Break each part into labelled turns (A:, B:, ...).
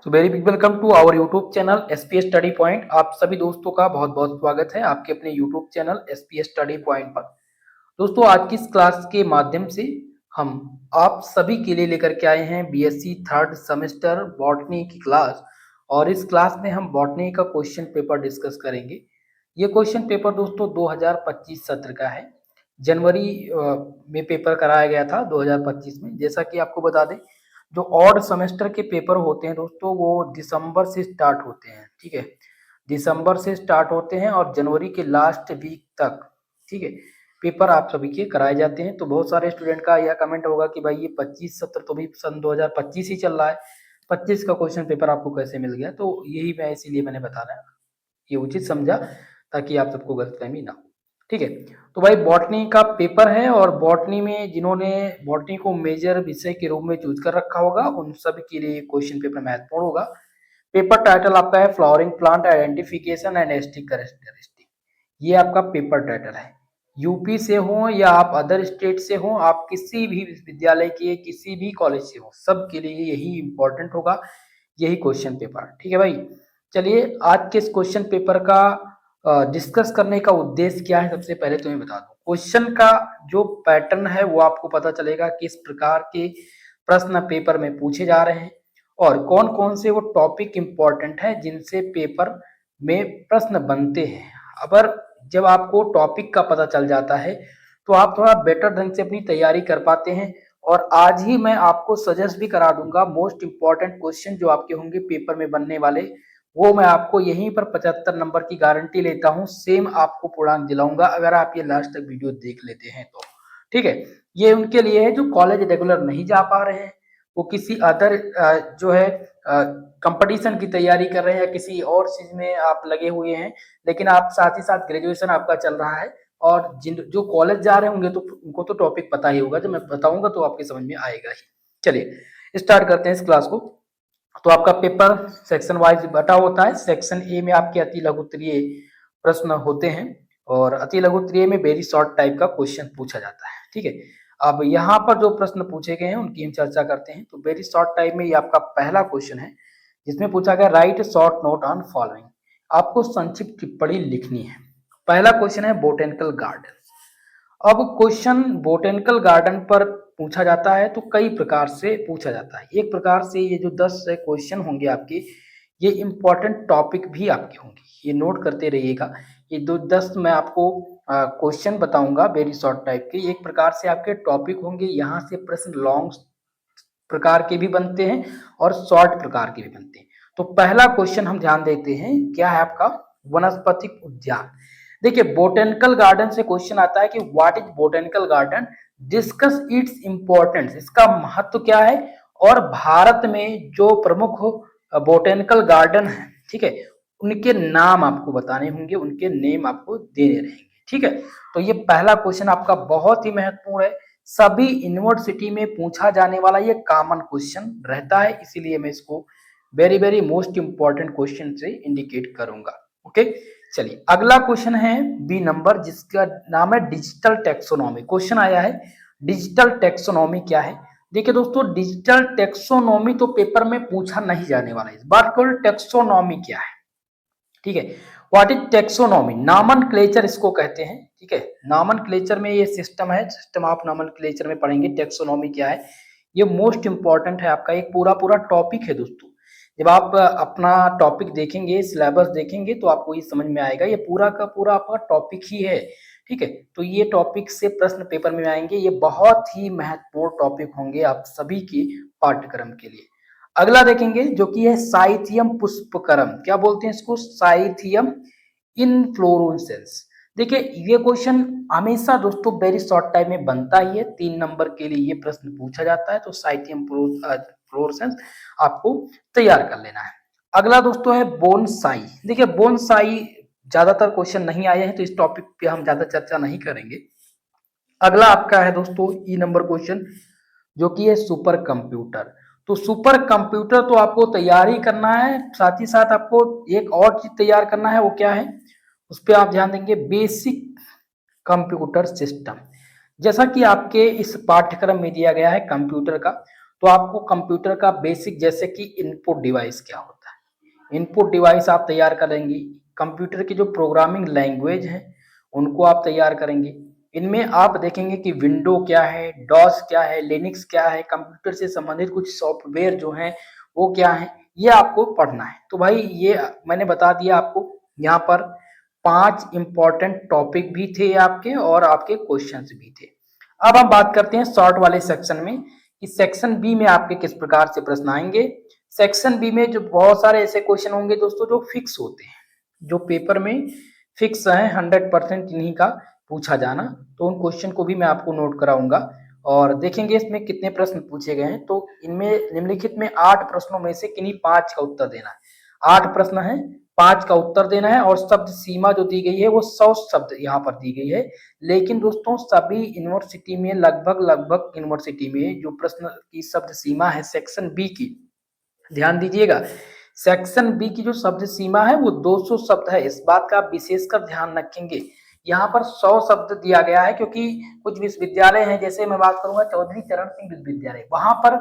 A: So very big welcome to our YouTube channel SPS study point. आप सभी दोस्तों का बहुत बहुत स्वागत है आपके अपने YouTube channel SPS study point पर। दोस्तों, आज की इस क्लास के माध्यम से हम आप सभी के लिए लेकर के आए हैं बीएससी थर्ड सेमेस्टर बॉटनी की क्लास। और इस क्लास में हम बॉटनी का क्वेश्चन पेपर डिस्कस करेंगे। ये क्वेश्चन पेपर दोस्तों 2025 सत्र का है। जनवरी में पेपर कराया गया था 2025 में। जैसा कि आपको बता दें, जो ऑड सेमेस्टर के पेपर होते हैं दोस्तों वो दिसंबर से स्टार्ट होते हैं। ठीक है, दिसंबर से स्टार्ट होते हैं और जनवरी के लास्ट वीक तक, ठीक है, पेपर आप सभी के कराए जाते हैं। तो बहुत सारे स्टूडेंट का यह कमेंट होगा कि भाई ये 25 सत्र तो भी सन 2025 ही चल रहा है, 25 का क्वेश्चन पेपर आपको कैसे मिल गया। तो यही मैं इसीलिए मैंने बता रहा है, ये उचित समझा ताकि आप सबको गलतफहमी ना हो। ठीक है, तो भाई बॉटनी का पेपर है और बॉटनी में जिन्होंने बॉटनी को मेजर विषय के रूप में चूज कर रखा होगा उन सभी के लिए क्वेश्चन पेपर महत्वपूर्ण होगा। पेपर टाइटल आपका है flowering plant identification and asterisk characteristic. ये आपका पेपर टाइटल है। यूपी से हो या आप अदर स्टेट से हो, आप किसी भी विश्वविद्यालय के किसी भी कॉलेज से हो, सब के लिए यही इंपॉर्टेंट होगा, यही क्वेश्चन पेपर। ठीक है भाई, चलिए आज के इस क्वेश्चन पेपर का डिस्कस करने का उद्देश्य क्या है सबसे पहले तो मैं बता दूं। क्वेश्चन का जो पैटर्न है वो आपको पता चलेगा किस प्रकार के प्रश्न पेपर में पूछे जा रहे हैं और कौन कौन से वो टॉपिक इंपॉर्टेंट है जिनसे पेपर में प्रश्न बनते हैं। अगर जब आपको टॉपिक का पता चल जाता है तो आप थोड़ा बेटर ढंग से अपनी तैयारी कर पाते हैं। और आज ही मैं आपको सजेस्ट भी करा दूंगा मोस्ट इंपॉर्टेंट क्वेश्चन जो आपके होंगे पेपर में बनने वाले, वो मैं आपको यहीं पर 75 नंबर की गारंटी लेता हूं, सेम आपको पूर्णांक दिलाऊंगा अगर आप ये लास्ट तक वीडियो देख लेते हैं तो। ठीक है, ये उनके लिए है जो कॉलेज रेगुलर नहीं जा पा रहे हैं, वो किसी अदर जो है कंपटीशन की तैयारी कर रहे हैं या किसी और चीज में आप लगे हुए हैं, लेकिन आप साथ ही साथ ग्रेजुएशन आपका चल रहा है और जिन जो कॉलेज जा रहे होंगे तो उनको तो टॉपिक पता ही होगा, जब मैं बताऊंगा तो आपके समझ में आएगा ही। चलिए स्टार्ट करते हैं इस क्लास को। तो आपका पेपर सेक्शन वाइज बटा होता है। सेक्शन ए में आपके अति लघु उत्तरीय प्रश्न होते हैं और अति लघु उत्तरीय में वेरी शॉर्ट टाइप का क्वेश्चन पूछा जाता है। ठीक है, अब यहाँ पर जो प्रश्न पूछे गए हैं उनकी हम चर्चा करते हैं। तो वेरी शॉर्ट टाइप में ये आपका पहला क्वेश्चन है जिसमें पूछा गया right short note on following. आपको संक्षिप्त टिप्पणी लिखनी है। पहला क्वेश्चन है बोटेनिकल गार्डन। अब क्वेश्चन बोटेनिकल गार्डन पर पूछा जाता है तो कई प्रकार से पूछा जाता है। एक प्रकार से ये जो 10 क्वेश्चन होंगे आपके, ये इंपॉर्टेंट टॉपिक भी आपके होंगे, ये नोट करते रहिएगा। ये दो 10 मैं आपको क्वेश्चन बताऊंगा वेरी शॉर्ट टाइप के, एक प्रकार से आपके टॉपिक होंगे। यहाँ से प्रश्न लॉन्ग प्रकार के भी बनते हैं और शॉर्ट प्रकार के भी बनते हैं। तो पहला क्वेश्चन हम ध्यान देते हैं, क्या है आपका वनस्पतिक उद्यान। देखिए बोटेनिकल गार्डन से क्वेश्चन आता है कि what is botanical garden, discuss its importance, इसका महत्व क्या है, और भारत में जो प्रमुख बोटेनिकल गार्डन है, ठीक है, उनके नाम आपको बताने होंगे, उनके नेम आपको देने रहेंगे। ठीक है, तो ये पहला क्वेश्चन आपका बहुत ही महत्वपूर्ण है, सभी यूनिवर्सिटी में पूछा जाने वाला ये कॉमन क्वेश्चन रहता है, इसीलिए मैं इसको very very most important question से इंडिकेट करूंगा। ओके, चलिए अगला क्वेश्चन है बी नंबर, जिसका नाम है डिजिटल टेक्सोनॉमी। क्वेश्चन आया है डिजिटल टेक्सोनॉमी क्या है। देखिए दोस्तों, डिजिटल टेक्सोनॉमी तो पेपर में पूछा नहीं जाने वाला है, इस बार केवल टेक्सोनॉमी क्या है। ठीक है, व्हाट इज टेक्सोनॉमी, नॉमेनक्लेचर इसको कहते हैं। ठीक है, नॉमेनक्लेचर में ये सिस्टम है, सिस्टम ऑफ नॉमेनक्लेचर में पढ़ेंगे टेक्सोनॉमी क्या है। ये मोस्ट इंपॉर्टेंट है, आपका एक पूरा पूरा टॉपिक है दोस्तों। जब आप अपना टॉपिक देखेंगे, सिलेबस देखेंगे तो आपको ये समझ में आएगा, ये पूरा का पूरा आपका टॉपिक ही है। ठीक है, तो ये टॉपिक से प्रश्न पेपर में आएंगे, ये बहुत ही महत्वपूर्ण टॉपिक होंगे आप सभी के पाठ्यक्रम के लिए। अगला देखेंगे जो कि है साइथियम पुष्पकरम, क्या बोलते हैं इसको, साइथियम इनफ्लोरेसेंस। देखिए ये क्वेश्चन हमेशा दोस्तों वेरी शॉर्ट टाइम में बनता ही है, 3 नंबर के लिए ये प्रश्न पूछा जाता है। तो साइथियम फ्लोरेसेंस आपको तैयार कर लेना है। अगला दोस्तों है बोनसाई। देखिए बोनसाई ज्यादातर क्वेश्चन नहीं आए हैं तो इस टॉपिक पे हम ज्यादा चर्चा नहीं करेंगे। अगला आपका है दोस्तों ई नंबर क्वेश्चन जो कि है सुपर कंप्यूटर। तो सुपर कंप्यूटर तो आपको तैयार ही करना है, साथ ही साथ आपको एक और चीज तैयार करना है, वो क्या है उस पर आप ध्यान देंगे, बेसिक कंप्यूटर सिस्टम। जैसा कि आपके इस पाठ्यक्रम में दिया गया है कंप्यूटर का, तो आपको कंप्यूटर का बेसिक जैसे कि इनपुट डिवाइस क्या होता है, इनपुट डिवाइस आप तैयार करेंगे। कंप्यूटर की जो प्रोग्रामिंग लैंग्वेज है उनको आप तैयार करेंगे। इनमें आप देखेंगे कि विंडो क्या है, डॉस क्या है, लिनक्स क्या है, कंप्यूटर से संबंधित कुछ सॉफ्टवेयर जो है वो क्या है, ये आपको पढ़ना है। तो भाई ये मैंने बता दिया आपको। यहाँ पर 5 इंपॉर्टेंट टॉपिक भी थे आपके और आपके क्वेश्चंस भी थे। अब हम बात करते हैं शॉर्ट वाले सेक्शन में कि सेक्शन बी में आपके किस प्रकार से प्रश्न आएंगे। सेक्शन बी में जो बहुत सारे ऐसे क्वेश्चन होंगे दोस्तों जो फिक्स होते हैं, जो पेपर में फिक्स है 100% इन्हीं का पूछा जाना, तो उन क्वेश्चन को भी मैं आपको नोट कराऊंगा और देखेंगे इसमें कितने प्रश्न पूछे गए हैं। तो इनमें निम्नलिखित में 8 प्रश्नों में से किन्हीं 5 का उत्तर देना है। 8 प्रश्न है, 5 का उत्तर देना है और शब्द सीमा जो दी गई है वो 100 शब्द यहाँ पर दी गई है। लेकिन दोस्तों सभी यूनिवर्सिटी में लगभग यूनिवर्सिटी में जो प्रश्न की शब्द सीमा है सेक्शन बी की, ध्यान दीजिएगा, सेक्शन बी की जो शब्द सीमा है वो 200 शब्द है। इस बात का आप विशेषकर ध्यान रखेंगे। यहाँ पर 100 शब्द दिया गया है क्योंकि कुछ विश्वविद्यालय हैं, जैसे मैं बात करूंगा चौधरी चरण सिंह विश्वविद्यालय, वहां पर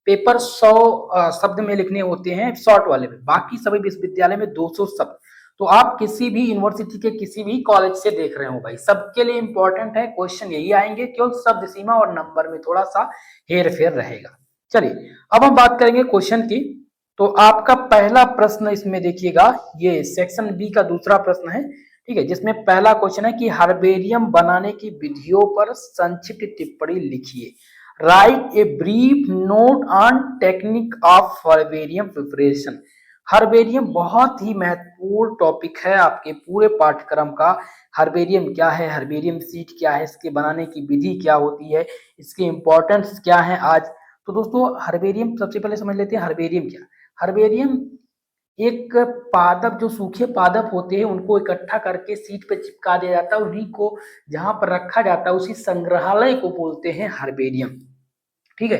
A: पेपर 100 शब्द में लिखने होते हैं शॉर्ट वाले में, बाकी सभी विश्वविद्यालय में 200 शब्द। तो आप किसी भी यूनिवर्सिटी के किसी भी कॉलेज से देख रहे हो भाई, सबके लिए इंपॉर्टेंट है, क्वेश्चन यही आएंगे, केवल शब्द सीमा और नंबर में थोड़ा सा हेर फेर रहेगा। चलिए अब हम बात करेंगे क्वेश्चन की। तो आपका पहला प्रश्न इसमें देखिएगा, ये सेक्शन बी का दूसरा प्रश्न है, ठीक है, जिसमें पहला क्वेश्चन है कि हर्बेरियम बनाने की विधियों पर संक्षिप्त टिप्पणी लिखिए। Right a brief note on technique of herbarium preparation. Herbarium बहुत ही महत्वपूर्ण टॉपिक है आपके पूरे पाठ्यक्रम का। हर्बेरियम क्या है, हर्बेरियम सीट क्या है, इसके बनाने की विधि क्या होती है, इसके इंपॉर्टेंस क्या है आज। तो दोस्तों हर्बेरियम सबसे पहले समझ लेते हैं हर्बेरियम क्या। हर्बेरियम एक पादप, जो सूखे पादप होते हैं उनको इकट्ठा करके सीट पे चिपका दिया जाता है, उन्हीं को जहां पर रखा जाता है उसी संग्रहालय को बोलते हैं हर्बेरियम, ठीक है।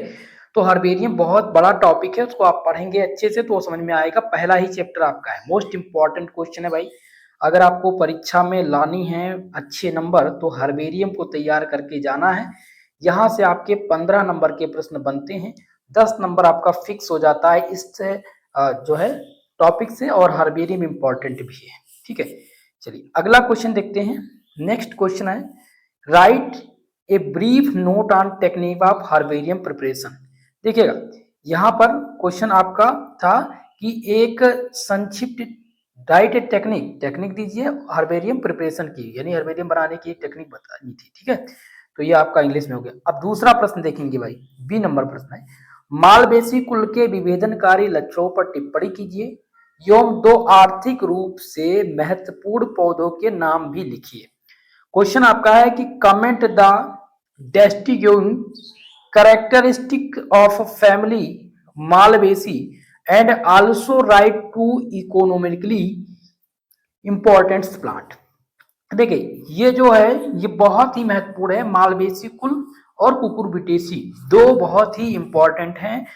A: तो हर्बेरियम बहुत बड़ा टॉपिक है, उसको आप पढ़ेंगे अच्छे से तो समझ में आएगा। पहला ही चैप्टर आपका है, मोस्ट इंपॉर्टेंट क्वेश्चन है भाई। अगर आपको परीक्षा में लानी है अच्छे नंबर तो हर्बेरियम को तैयार करके जाना है। यहाँ से आपके 15 नंबर के प्रश्न बनते हैं, 10 नंबर आपका फिक्स हो जाता है इससे जो है टॉपिक से, और हर्बेरियम इंपॉर्टेंट भी है, ठीक है। चलिए अगला क्वेश्चन देखते हैं। नेक्स्ट क्वेश्चन है right a brief note on technique of herbarium preparation. देखिएगा यहाँ पर क्वेश्चन आपका था कि एक संक्षिप्त राइट ए टेक्निक दीजिए हर्बेरियम प्रिपरेशन की, यानी हर्बेरियम बनाने की एक टेक्निक बतानी थी, ठीक है। तो ये आपका इंग्लिश में हो गया। अब दूसरा प्रश्न देखेंगे भाई, बी नंबर प्रश्न है मालवेसी कुल के विभेदनकारी लक्षणों पर टिप्पणी कीजिए एवं 2 आर्थिक रूप से महत्वपूर्ण पौधों के नाम भी लिखिए। क्वेश्चन आपका है कि comment the distinguishing characteristic of family Malvaceae and also write to economically important plant. देखिए ये जो है ये बहुत ही महत्वपूर्ण है, मालवेसी कुल और कुकुरबिटेसी, 2 बहुत ही इंपॉर्टेंट हैं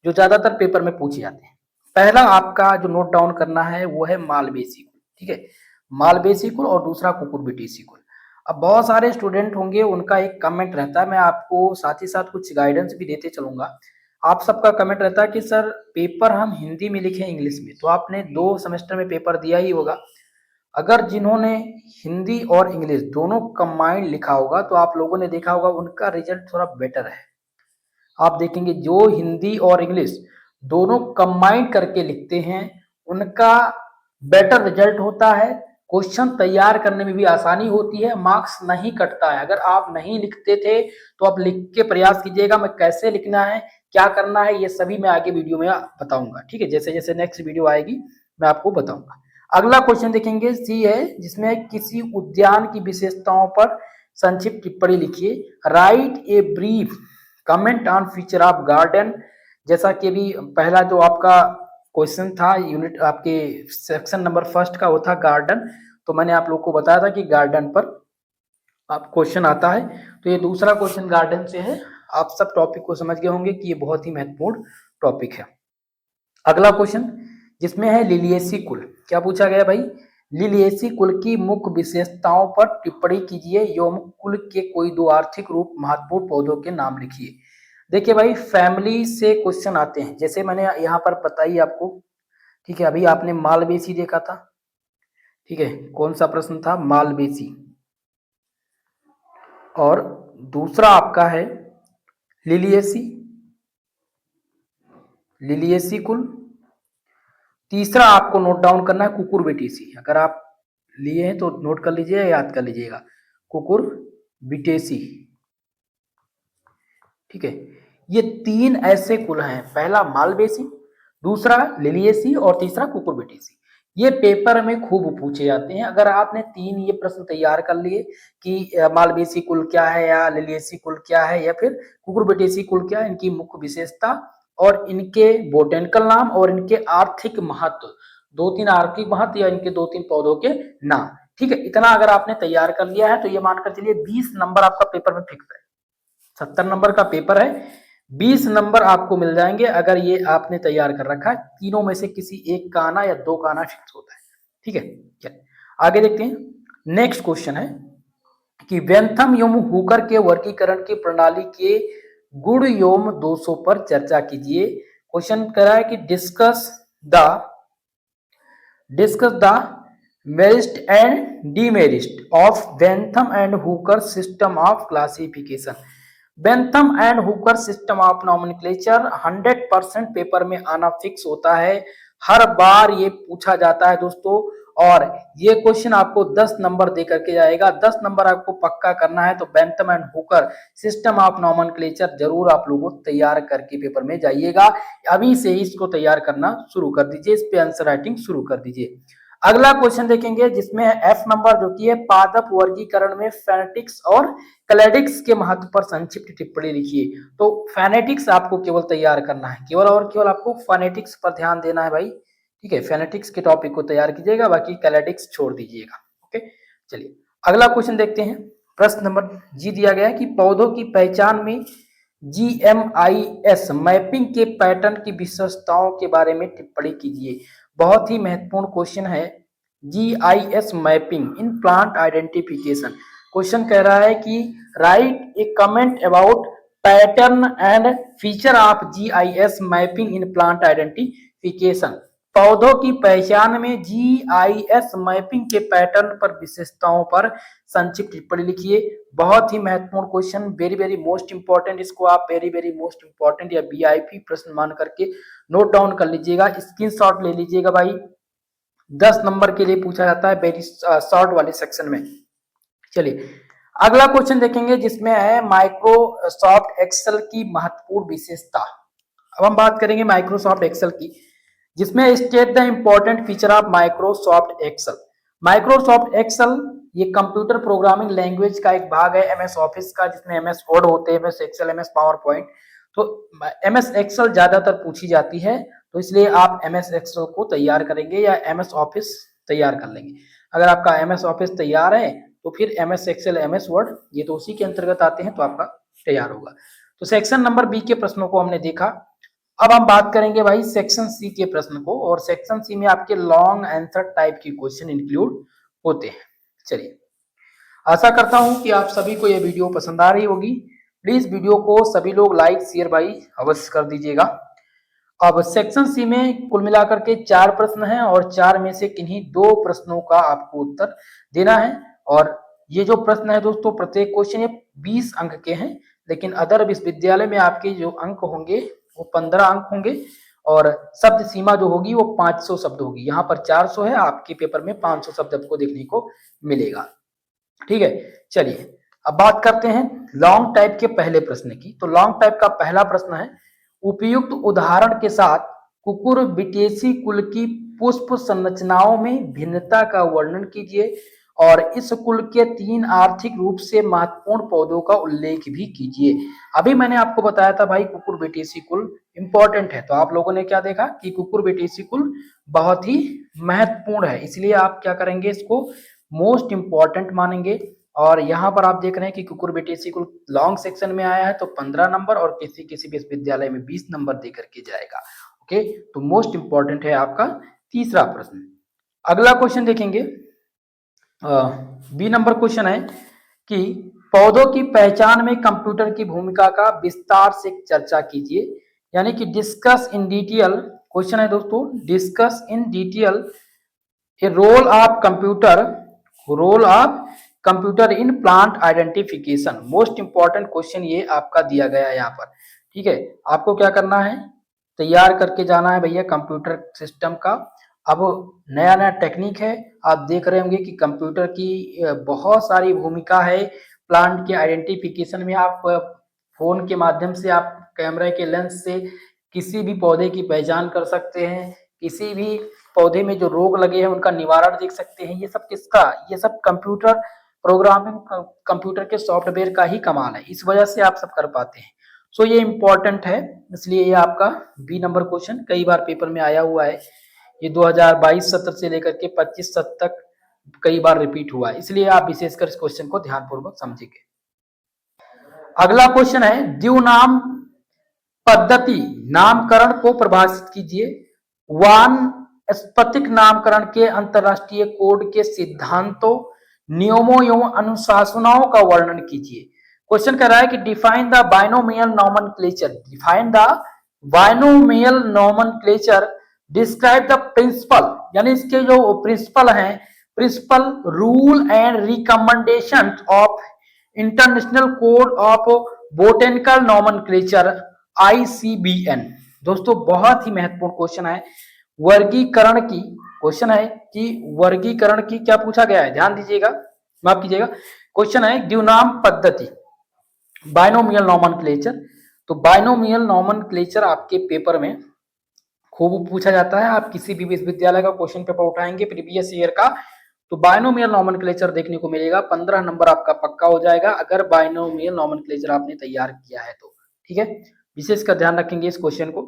A: जो ज्यादातर पेपर में पूछे जाते हैं। पहला आपका जो नोट डाउन करना है वो है मालवेसी कुल, ठीक है, मालवेसी कुल, और दूसरा कुकुरबिटेसी कुल। अब बहुत सारे स्टूडेंट होंगे उनका एक कमेंट रहता है, मैं आपको साथ ही साथ कुछ गाइडेंस भी देते चलूंगा। आप सबका कमेंट रहता है कि सर पेपर हम हिंदी में लिखें इंग्लिश में, तो आपने 2 सेमेस्टर में पेपर दिया ही होगा। अगर जिन्होंने हिंदी और इंग्लिश दोनों कंबाइंड लिखा होगा तो आप लोगों ने देखा होगा उनका रिजल्ट थोड़ा बेटर है। आप देखेंगे जो हिंदी और इंग्लिश दोनों कंबाइंड करके लिखते हैं उनका बेटर रिजल्ट होता है, क्वेश्चन तैयार करने में भी आसानी होती है, मार्क्स नहीं कटता है। अगर आप नहीं लिखते थे तो आप लिख के प्रयास कीजिएगा, मैं कैसे लिखना है क्या करना है ये सभी मैं आगे वीडियो में बताऊंगा, ठीक है, जैसे जैसे नेक्स्ट वीडियो आएगी मैं आपको बताऊंगा। अगला क्वेश्चन देखेंगे सी है, जिसमें किसी उद्यान की विशेषताओं पर संक्षिप्त टिप्पणी लिखिए। Right a brief comment on feature of garden. जैसा कि भी पहला जो आपका क्वेश्चन था यूनिट आपके सेक्शन नंबर फर्स्ट का वो था गार्डन, तो मैंने आप लोग को बताया था कि गार्डन पर आप क्वेश्चन आता है, तो ये दूसरा क्वेश्चन गार्डन से है। आप सब टॉपिक को समझ गए होंगे कि ये बहुत ही महत्वपूर्ण टॉपिक है। अगला क्वेश्चन जिसमें है लिलिएसी कुल, क्या पूछा गया भाई, लिलिएसी कुल की मुख्य विशेषताओं पर टिप्पणी कीजिए एवं कुल के कोई 2 आर्थिक रूप महत्वपूर्ण पौधों के नाम लिखिए। देखिए भाई, फैमिली से क्वेश्चन आते हैं, जैसे मैंने यहाँ पर बताई आपको। ठीक है, अभी आपने मालवेसी देखा था। ठीक है, कौन सा प्रश्न था? मालवेसी। और दूसरा आपका है लिलियेसी, लिलियेसी कुल। तीसरा आपको नोट डाउन करना है कुकुरबिटेसी। अगर आप लिए हैं तो नोट कर लीजिए, याद कर लीजिएगा, कुकुरबिटेसी। ठीक है, ये तीन ऐसे कुल हैं, पहला मालवेसी, दूसरा लिलियेसी और तीसरा कुकुरबिटेसी। ये पेपर में खूब पूछे जाते हैं। अगर आपने तीन ये प्रश्न तैयार कर लिए कि मालवेसी कुल क्या है या लिलियेसी कुल क्या है या फिर कुकुरबिटेसी कुल क्या है, इनकी मुख्य विशेषता और इनके बोटेनिकल नाम और इनके आर्थिक महत्व, दो तीन आर्थिक महत्व या इनके दो तीन पौधों के नाम। ठीक है, इतना अगर आपने तैयार कर लिया है तो ये मानकर चलिए 20 नंबर आपका पेपर में फिक्स है। 70 नंबर का पेपर है, 20 नंबर आपको मिल जाएंगे अगर ये आपने तैयार कर रखा है। तीनों में से किसी एक का आना या दो का आना फिक्स होता है। ठीक है, चलिए आगे देखते हैं। नेक्स्ट क्वेश्चन है कि बेंथम एवं हुकर के वर्गीकरण की प्रणाली के गुण एवं दोषों पर चर्चा कीजिए। क्वेश्चन कह रहा है कि discuss the merit and demerit of Bentham and Hooker system of classification. Bentham and Hooker system of nomenclature 100% paper में आना फिक्स होता है। हर बार ये पूछा जाता है दोस्तों, और ये क्वेश्चन आपको 10 नंबर दे करके जाएगा। 10 नंबर आपको पक्का करना है तो Bentham and Hooker system of nomenclature जरूर आप लोगों तैयार करके पेपर में जाइएगा। अभी से ही इसको तैयार करना शुरू कर दीजिए, इस पे आंसर राइटिंग शुरू कर दीजिए। अगला क्वेश्चन देखेंगे जिसमें एफ नंबर जो कि है पादप वर्गीकरण में फेनेटिक्स और क्लैडिक्स के महत्व पर संक्षिप्त टिप्पणी लिखिए। तो फेनेटिक्स आपको केवल तैयार करना है, केवल और केवल आपको फेनेटिक्स पर ध्यान देना है भाई। ठीक है, फेनेटिक्स के टॉपिक को तैयार कीजिएगा, बाकी क्लैडिक्स छोड़ दीजिएगा। ओके, चलिए अगला क्वेश्चन देखते हैं। प्रश्न नंबर जी दिया गया है कि पौधों की पहचान में GMIS मैपिंग के पैटर्न की विशेषताओं के बारे में टिप्पणी कीजिए। बहुत ही महत्वपूर्ण क्वेश्चन है, GIS मैपिंग इन प्लांट आइडेंटिफिकेशन। क्वेश्चन कह रहा है कि right A comment about pattern and feature of GIS mapping in plant identification. पौधों की पहचान में GIS मैपिंग के पैटर्न पर विशेषताओं पर संक्षिप्त टिप्पणी लिखिए। बहुत ही महत्वपूर्ण question, very very most important. इसको आप वेरी वेरी मोस्ट इंपॉर्टेंट या VIP प्रश्न मान करके नोट डाउन कर लीजिएगा, स्क्रीनशॉट ले लीजिएगा भाई। 10 नंबर के लिए पूछा जाता है वेरी शॉर्ट वाले सेक्शन में। चलिए अगला क्वेश्चन देखेंगे जिसमें है माइक्रोसॉफ्ट एक्सेल की महत्वपूर्ण विशेषता। अब हम बात करेंगे माइक्रोसॉफ्ट एक्सेल की, जिसमें state the important feature of Microsoft Excel. Microsoft Excel ये कंप्यूटर प्रोग्रामिंग लैंग्वेज का एक भाग है MS ऑफिस का, जिसमें MS वर्ड होते हैं, MS Excel, MS PowerPoint. तो MS एक्सेल ज्यादातर पूछी जाती है, तो इसलिए आप MS एक्सेल को तैयार करेंगे या MS ऑफिस तैयार कर लेंगे। अगर आपका MS ऑफिस तैयार है तो फिर MS एक्सेल, MS वर्ड ये तो उसी के अंतर्गत आते हैं, तो आपका तैयार होगा। तो सेक्शन नंबर B के प्रश्नों को हमने देखा। अब हम बात करेंगे भाई सेक्शन C के प्रश्न को, और सेक्शन C में आपके लॉन्ग आंसर टाइप की क्वेश्चन इंक्लूड होते हैं। चलिए आशा करता हूं कि आप सभी को यह वीडियो पसंद आ रही होगी। प्लीज वीडियो को सभी लोग लाइक शेयर भाई अवश्य कर दीजिएगा। अब सेक्शन C में कुल मिलाकर के 4 प्रश्न हैं, और 4 में से किन्हीं 2 प्रश्नों का आपको उत्तर देना है। और ये जो प्रश्न है दोस्तों, प्रत्येक क्वेश्चन ये 20 अंक के हैं, लेकिन अदर विश्वविद्यालय में आपके जो अंक होंगे वो 15 अंक होंगे, और शब्द सीमा जो होगी वो 500 शब्द होगी। यहाँ पर 400 है, आपके पेपर में 500 शब्द आपको देखने को मिलेगा। ठीक है, चलिए अब बात करते हैं लॉन्ग टाइप के पहले प्रश्न की। तो लॉन्ग टाइप का पहला प्रश्न है, उपयुक्त उदाहरण के साथ कुकुरबिटेसी कुल की पुष्प संरचनाओं में भिन्नता का वर्णन कीजिए, और इस कुल के 3 आर्थिक रूप से महत्वपूर्ण पौधों का उल्लेख भी कीजिए। अभी मैंने आपको बताया था भाई कुकुरबिटेसी कुल इंपॉर्टेंट है, तो आप लोगों ने क्या देखा कि कुकुरबिटेसी कुल बहुत ही महत्वपूर्ण है, इसलिए आप क्या करेंगे, इसको मोस्ट इंपॉर्टेंट मानेंगे। और यहाँ पर आप देख रहे हैं कि कुकुरबिटेसी कुल लॉन्ग सेक्शन में आया है तो 15 नंबर, और किसी किसी विश्वविद्यालय में 20 नंबर दे करके जाएगा। ओके, तो मोस्ट इंपॉर्टेंट है आपका तीसरा प्रश्न। अगला क्वेश्चन देखेंगे, B नंबर क्वेश्चन है कि पौधों की पहचान में कंप्यूटर की भूमिका का विस्तार से चर्चा कीजिए, यानी कि डिस्कस इन डिटेल। क्वेश्चन है दोस्तों, discuss in detail a role of computer in plant identification. Most important question ये आपका दिया गया है यहाँ पर। ठीक है, आपको क्या करना है, तैयार करके जाना है भैया कंप्यूटर सिस्टम का। अब नया नया टेक्निक है, आप देख रहे होंगे कि कंप्यूटर की बहुत सारी भूमिका है प्लांट के आइडेंटिफिकेशन में। आप फोन के माध्यम से, आप कैमरे के लेंस से किसी भी पौधे की पहचान कर सकते हैं, किसी भी पौधे में जो रोग लगे हैं उनका निवारण देख सकते हैं। ये सब किसका, ये सब कंप्यूटर प्रोग्रामिंग, कंप्यूटर के सॉफ्टवेयर का ही कमाल है, इस वजह से आप सब कर पाते हैं। सो ये इंपॉर्टेंट है, इसलिए ये आपका बी नंबर क्वेश्चन कई बार पेपर में आया हुआ है। ये 2022 सत्र से लेकर के 25 सत्र तक कई बार रिपीट हुआ है, इसलिए आप विशेषकर इस क्वेश्चन को ध्यानपूर्वक समझेंगे। अगला क्वेश्चन है, द्विनाम पद्धति नामकरण को परिभाषित कीजिए। वानस्पतिक नामकरण के अंतरराष्ट्रीय कोड के सिद्धांतों, नियमों एवं अनुशासनाओं का वर्णन कीजिए। क्वेश्चन कह रहा है कि define the binomial nomenclature, define the binomial nomenclature, describe the principle, यानी इसके जो प्रिंसिपल हैं, principal rule and recommendation of international code of botanical nomenclature ICBN। दोस्तों बहुत ही महत्वपूर्ण क्वेश्चन है, वर्गीकरण की क्वेश्चन है कि वर्गीकरण की क्या पूछा गया है, ध्यान दीजिएगा, माफ कीजिएगा। क्वेश्चन है द्विनाम पद्धति, बाइनोमियल नोमेनक्लेचर। तो बाइनोमियल नोमेनक्लेचर आपके पेपर में खूब पूछा जाता है। आप किसी भी विश्वविद्यालय का क्वेश्चन पेपर उठाएंगे प्रीवियस ईयर का, तो बाइनोमियल नोमेनक्लेचर देखने को मिलेगा। 15 नंबर आपका पक्का हो जाएगा अगर बाइनोमियल नोमेनक्लेचर आपने तैयार किया है तो। ठीक है, विशेष का ध्यान रखेंगे इस क्वेश्चन को।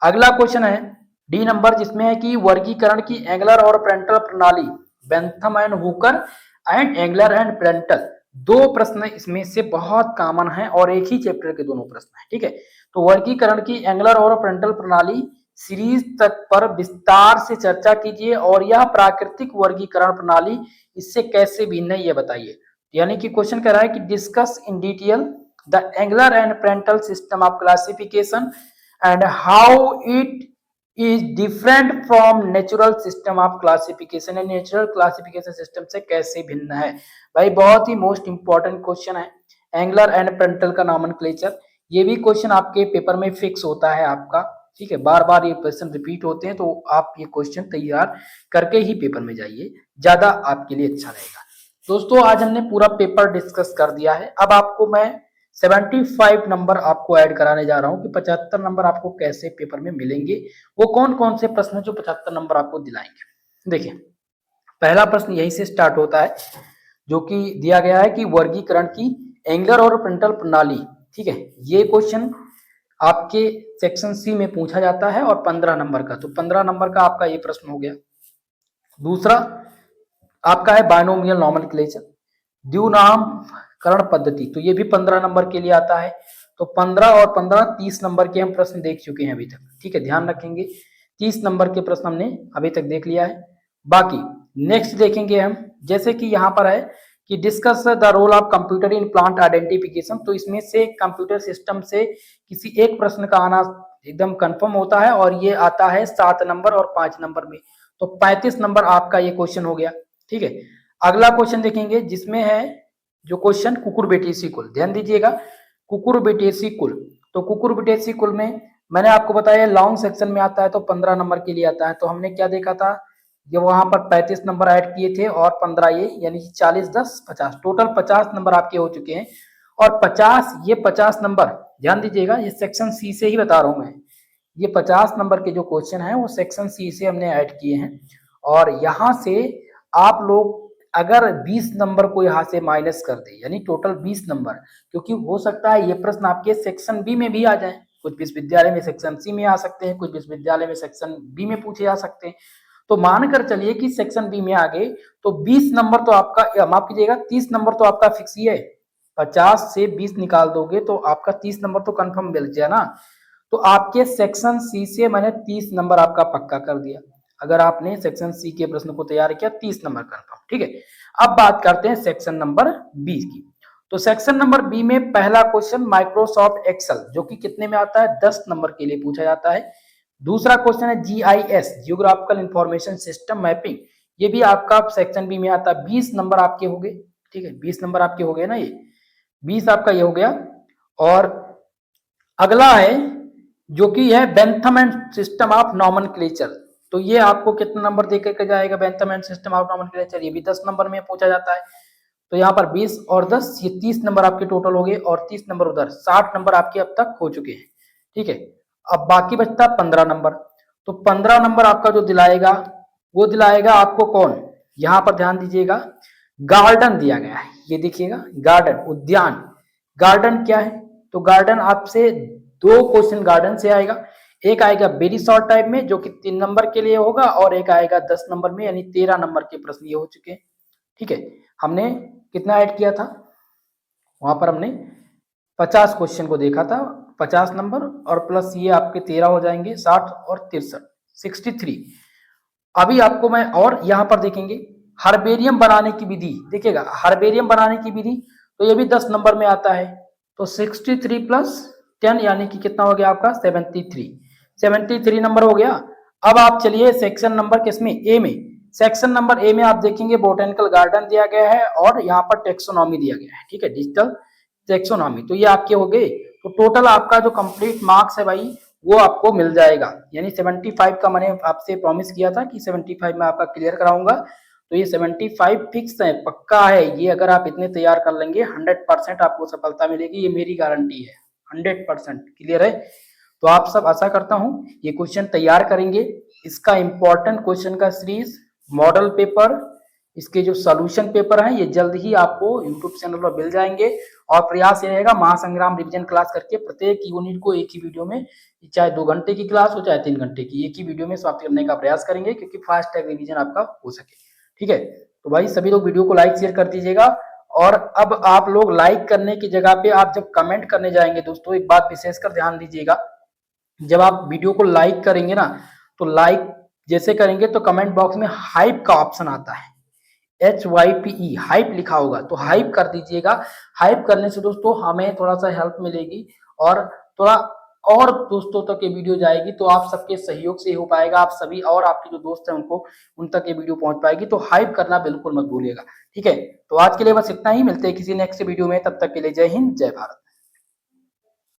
A: अगला क्वेश्चन है डी नंबर, जिसमें है कि वर्गीकरण की एंगलर और प्रेंटल प्रणाली, Bentham and Hooker and Engler and Prantl. दो प्रश्न इसमें से बहुत कॉमन है और एक ही चैप्टर के दोनों प्रश्न है। ठीक है, तो वर्गीकरण की एंगलर और प्रेंटल प्रणाली सीरीज तक पर विस्तार से चर्चा कीजिए और यह प्राकृतिक वर्गीकरण प्रणाली इससे कैसे भिन्न है ये बताइए। यानी कि क्वेश्चन कह रहा है कि discuss in detail the Engler and Prantl system of classification and how it is different from natural system of classification. Natural classification system से कैसे भिन्न है। भाई बहुत ही मोस्ट इंपॉर्टेंट क्वेश्चन है एंगुलर एंड प्रेंटल का नोमेनक्लेचर। ये भी क्वेश्चन आपके पेपर में फिक्स होता है आपका। ठीक है, बार बार ये क्वेश्चन रिपीट होते हैं, तो आप ये क्वेश्चन तैयार करके ही पेपर में जाइए, ज्यादा आपके लिए अच्छा रहेगा। दोस्तों आज हमने पूरा पेपर डिस्कस कर दिया है। अब आपको मैं 75 नंबर आपको ऐड कराने जा रहा हूं कि 75 नंबर आपको कैसे पेपर में मिलेंगे, वो कौन कौन से प्रश्न जो 75 नंबर आपको दिलाएंगे। देखिए पहला प्रश्न यहीं से स्टार्ट होता है जो कि दिया गया है कि वर्गीकरण की एंगुलर और प्रेंटल प्रणाली। ठीक है, ये क्वेश्चन आपके सेक्शन सी में पूछा जाता है और 15 नंबर का, तो 15 नंबर का आपका ये प्रश्न हो गया। दूसरा आपका है बाइनोमियल नोमेनक्लेचर, द्विनामकरण पद्धति, तो ये भी 15 नंबर के लिए आता है। तो 15 और 15 30 नंबर के हम प्रश्न देख चुके हैं अभी तक। ठीक है, ध्यान रखेंगे 30 नंबर के प्रश्न हमने अभी तक देख लिया है। बाकी नेक्स्ट देखेंगे हम, जैसे कि यहाँ पर है कि discuss the role of computer in plant identification. तो इसमें से कंप्यूटर सिस्टम से किसी एक प्रश्न का आना एकदम कंफर्म होता है और ये आता है 7 नंबर और 5 नंबर में। तो 35 नंबर आपका ये क्वेश्चन हो गया। ठीक है, अगला क्वेश्चन देखेंगे जिसमें है जो क्वेश्चन कुकुरबिटेसी कुल। ध्यान दीजिएगा, कुकुरबिटेसी कुल। तो कुकुरबिटेसी कुल में मैंने आपको बताया लॉन्ग सेक्शन में आता है तो 15 नंबर के लिए आता है। तो हमने क्या देखा था, ये वहां पर 35 नंबर ऐड किए थे और 15 ये, यानी 40 10 50, टोटल 50 नंबर आपके हो चुके हैं। और 50 नंबर ध्यान दीजिएगा, ये सेक्शन सी से ही बता रहा हूं मैं। ये 50 नंबर के जो क्वेश्चन है वो सेक्शन सी से हमने ऐड किए हैं। और यहां से आप लोग अगर 20 नंबर को यहाँ से माइनस कर दे, यानी टोटल 20 नंबर, क्योंकि हो सकता है ये प्रश्न आपके सेक्शन बी में भी आ जाए। कुछ विश्वविद्यालय में सेक्शन सी में आ सकते हैं, कुछ विश्वविद्यालय में सेक्शन बी में पूछे जा सकते हैं। तो मानकर चलिए कि सेक्शन बी में आ गए तो 20 नंबर तो आपका, माफ कीजिएगा 30 नंबर तो आपका फिक्स ही है। 50 से 20 निकाल दोगे तो आपका 30 नंबर तो कंफर्म मिल जाए ना। तो आपके सेक्शन सी से मैंने 30 नंबर आपका पक्का कर दिया। अगर आपने सेक्शन सी के प्रश्न को तैयार किया 30 नंबर कंफर्म। ठीक है, अब बात करते हैं सेक्शन नंबर 20 की। तो सेक्शन नंबर बी में पहला क्वेश्चन माइक्रोसॉफ्ट एक्सेल, जो कि कितने में आता है, 10 नंबर के लिए पूछा जाता है। दूसरा क्वेश्चन है GIS, geographical information system mapping, ये भी आपका सेक्शन बी में आता है। 20 नंबर आपके हो गए, ठीक है, 20 नंबर आपके हो गए ना, ये 20 आपका ये हो गया। और अगला है जो कि है Bentham and system of nomenclature, तो ये आपको कितना नंबर देकर के जाएगा, Bentham and system of nomenclature, ये भी 10 नंबर में पूछा जाता है। तो यहाँ पर 20 और 10 ये 30 नंबर आपके टोटल हो गए, और 30 नंबर उधर, 60 नंबर आपके अब तक हो चुके हैं, ठीक है। अब बाकी बचता 15 नंबर। तो 15 नंबर आपका जो दिलाएगा वो दिलाएगा आपको कौन, यहाँ पर ध्यान दीजिएगा, गार्डन दिया गया है, ये देखिएगा गार्डन, उद्यान। गार्डन क्या है, तो गार्डन आपसे 2 क्वेश्चन गार्डन से आएगा। एक आएगा वेरी शॉर्ट टाइप में जो कि 3 नंबर के लिए होगा, और एक आएगा 10 नंबर में, यानी 13 नंबर के प्रश्न ये हो चुके हैं, ठीक है। हमने कितना ऐड किया था, वहां पर हमने 50 क्वेश्चन को देखा था, 50 नंबर और प्लस ये आपके 13 हो जाएंगे, 60 और 63, 63। अभी आपको मैं, और यहां पर देखेंगे हर्बेरियम बनाने की विधि, देखिएगा हर्बेरियम बनाने की विधि, तो ये भी 10 नंबर में आता है। तो 63 प्लस 10 यानी कि कितना हो गया आपका 73, 73 नंबर हो गया। अब आप चलिए सेक्शन नंबर किसमें, ए में। सेक्शन नंबर ए में आप देखेंगे बोटेनिकल गार्डन दिया गया है, और यहाँ पर टेक्सोनॉमी दिया गया है, ठीक है, डिजिटल टेक्सोनॉमी। तो ये आपके हो गए। तो टोटल आपका जो कंप्लीट मार्क्स है भाई वो आपको मिल जाएगा, यानी 75 का मैंने आपसे प्रॉमिस किया था कि 75 में आपका क्लियर कराऊंगा, तो ये 75 फिक्स है, पक्का है। ये अगर आप इतने तैयार कर लेंगे 100% आपको सफलता मिलेगी, ये मेरी गारंटी है, 100% क्लियर है। तो आप सब आशा करता हूं ये क्वेश्चन तैयार करेंगे। इसका इंपॉर्टेंट क्वेश्चन का सीरीज, मॉडल पेपर, इसके जो सॉल्यूशन पेपर हैं ये जल्द ही आपको यूट्यूब चैनल पर मिल जाएंगे। और प्रयास ये रहेगा महासंग्राम रिवीजन क्लास करके प्रत्येक यूनिट को एक ही वीडियो में, चाहे 2 घंटे की क्लास हो चाहे 3 घंटे की, एक ही वीडियो में समाप्त करने का प्रयास करेंगे, क्योंकि फास्ट टैग रिवीजन आपका हो सके, ठीक है। तो भाई सभी लोग वीडियो को लाइक शेयर कर दीजिएगा। और अब आप लोग लाइक करने की जगह पे आप जब कमेंट करने जाएंगे दोस्तों, एक बात विशेषकर ध्यान दीजिएगा, जब आप वीडियो को लाइक करेंगे ना, तो लाइक जैसे करेंगे तो कमेंट बॉक्स में हाइप का ऑप्शन आता है, HYPE हाइप लिखा होगा, तो हाइप कर दीजिएगा। हाइप करने से दोस्तों हमें थोड़ा सा हेल्प मिलेगी, और थोड़ा और दोस्तों तक ये वीडियो जाएगी, तो आप सबके सहयोग से हो पाएगा, आप सभी और आपके जो दोस्त हैं उनको, उन तक ये वीडियो पहुंच पाएगी। तो हाइप करना बिल्कुल मत भूलिएगा, ठीक है। तो आज के लिए बस इतना ही, मिलते हैं किसी नेक्स्ट वीडियो में, तब तक के लिए जय हिंद जय भारत।